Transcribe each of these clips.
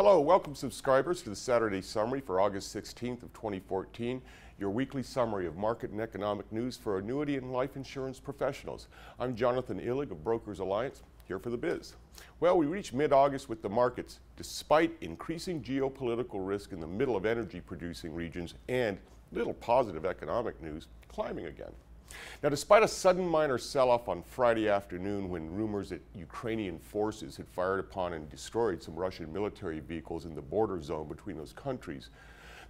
Hello, welcome subscribers to the Saturday Summary for August 16th of 2014, your weekly summary of market and economic news for annuity and life insurance professionals. I'm Jonathan Illig of Brokers Alliance, here for the biz. Well, we reached mid-August with the markets, despite increasing geopolitical risk in the middle of energy-producing regions and little positive economic news, climbing again. Now, despite a sudden minor sell-off on Friday afternoon when rumors that Ukrainian forces had fired upon and destroyed some Russian military vehicles in the border zone between those countries,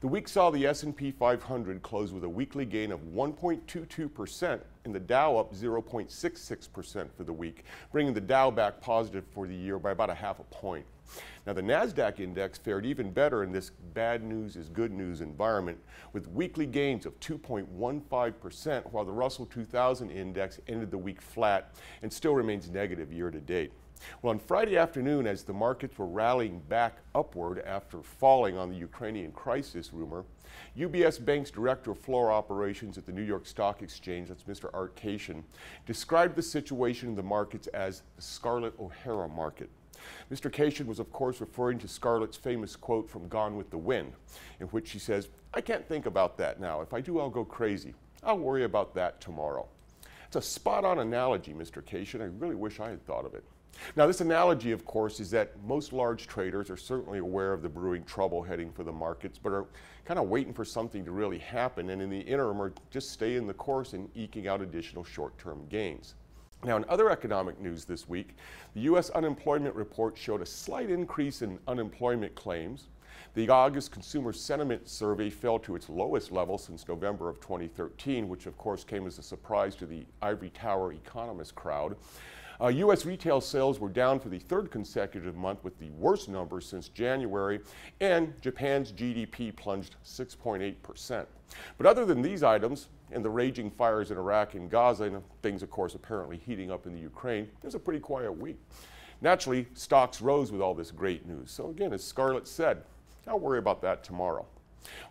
the week saw the S&P 500 close with a weekly gain of 1.22% and the Dow up 0.66% for the week, bringing the Dow back positive for the year by about a half a point. Now, the NASDAQ Index fared even better in this bad news is good news environment with weekly gains of 2.15%, while the Russell 2000 Index ended the week flat and still remains negative year to date. Well, on Friday afternoon, as the markets were rallying back upward after falling on the Ukrainian crisis rumor, UBS Bank's Director of Floor Operations at the New York Stock Exchange, that's Mr. Art Cation, described the situation in the markets as the Scarlett O'Hara market. Mr. Cation was, of course, referring to Scarlett's famous quote from Gone with the Wind, in which she says, "I can't think about that now. If I do, I'll go crazy. I'll worry about that tomorrow." It's a spot-on analogy, Mr. Cation. I really wish I had thought of it. Now, this analogy, of course, is that most large traders are certainly aware of the brewing trouble heading for the markets, but are kind of waiting for something to really happen, and in the interim are just staying the course and eking out additional short-term gains. Now, in other economic news this week, the U.S. unemployment report showed a slight increase in unemployment claims. The August Consumer Sentiment Survey fell to its lowest level since November of 2013, which of course came as a surprise to the ivory tower economist crowd. U.S. retail sales were down for the third consecutive month with the worst numbers since January, and Japan's GDP plunged 6.8%. But other than these items and the raging fires in Iraq and Gaza, and things of course apparently heating up in the Ukraine, it was a pretty quiet week. Naturally, stocks rose with all this great news. So again, as Scarlett said, I'll worry about that tomorrow.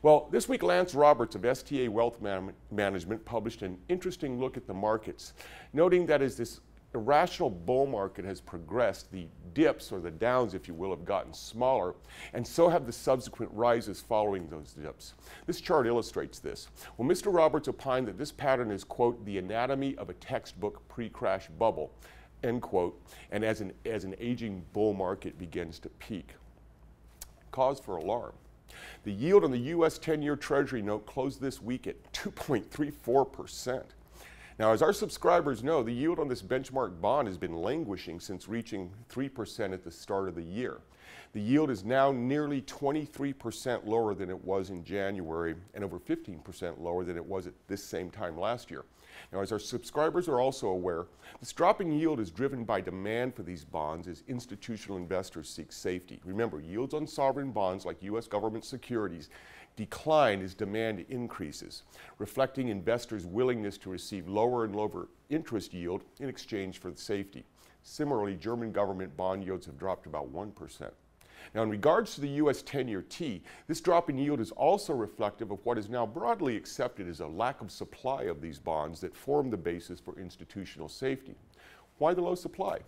Well, this week Lance Roberts of STA Wealth Management published an interesting look at the markets, noting that as this irrational bull market has progressed, the dips, or the downs if you will, have gotten smaller, and so have the subsequent rises following those dips. This chart illustrates this. Well, Mr. Roberts opined that this pattern is, quote, the anatomy of a textbook pre-crash bubble, end quote, and as an aging bull market begins to peak. Cause for alarm. The yield on the U.S. 10-year Treasury Note closed this week at 2.34%. Now, as our subscribers know, the yield on this benchmark bond has been languishing since reaching 3% at the start of the year. The yield is now nearly 23% lower than it was in January and over 15% lower than it was at this same time last year. Now, as our subscribers are also aware, this dropping yield is driven by demand for these bonds as institutional investors seek safety. Remember, yields on sovereign bonds like U.S. government securities decline as demand increases, reflecting investors' willingness to receive lower and lower interest yield in exchange for the safety. Similarly, German government bond yields have dropped about 1%. Now, in regards to the U.S. 10-year T, this drop in yield is also reflective of what is now broadly accepted as a lack of supply of these bonds that form the basis for institutional safety. Why the low supply?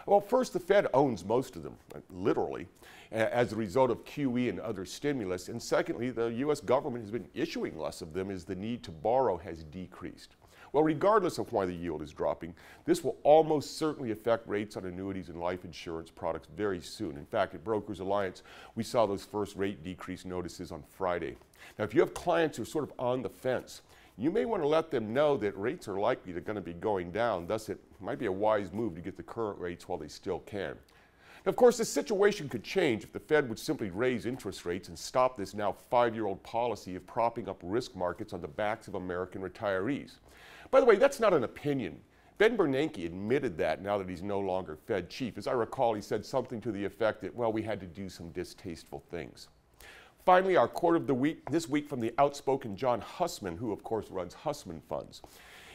Well, first, the Fed owns most of them, literally, as a result of QE and other stimulus. And secondly, the U.S. government has been issuing less of them as the need to borrow has decreased. Well, regardless of why the yield is dropping, this will almost certainly affect rates on annuities and life insurance products very soon. In fact, at Brokers Alliance, we saw those first rate decrease notices on Friday. Now, if you have clients who are sort of on the fence, you may want to let them know that rates are likely going to be going down. Thus, it might be a wise move to get the current rates while they still can. Now, of course, this situation could change if the Fed would simply raise interest rates and stop this now 5-year-old policy of propping up risk markets on the backs of American retirees. By the way, that's not an opinion. Ben Bernanke admitted that now that he's no longer Fed chief. As I recall, he said something to the effect that, well, we had to do some distasteful things. Finally, our quote of the week, this week from the outspoken John Hussman, who of course runs Hussman Funds.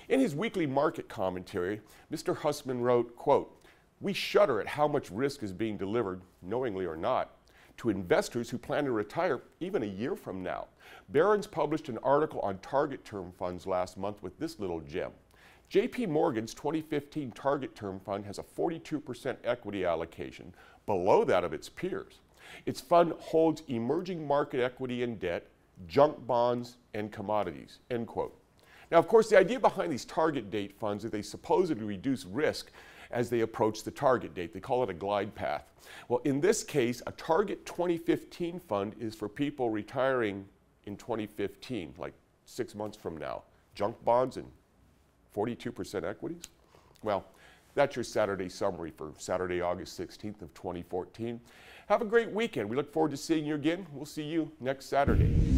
In his weekly market commentary, Mr. Hussman wrote, quote, "We shudder at how much risk is being delivered, knowingly or not, to investors who plan to retire even a year from now." Barron's published an article on target term funds last month with this little gem. JP Morgan's 2015 target term fund has a 42% equity allocation, below that of its peers. Its fund holds emerging market equity and debt, junk bonds, and commodities, end quote. Now, of course, the idea behind these target date funds is they supposedly reduce risk as they approach the target date. They call it a glide path. Well, in this case, a target 2015 fund is for people retiring in 2015, like 6 months from now. Junk bonds and 42% equities? Well, that's your Saturday summary for Saturday, August 16th of 2014. Have a great weekend. We look forward to seeing you again. We'll see you next Saturday.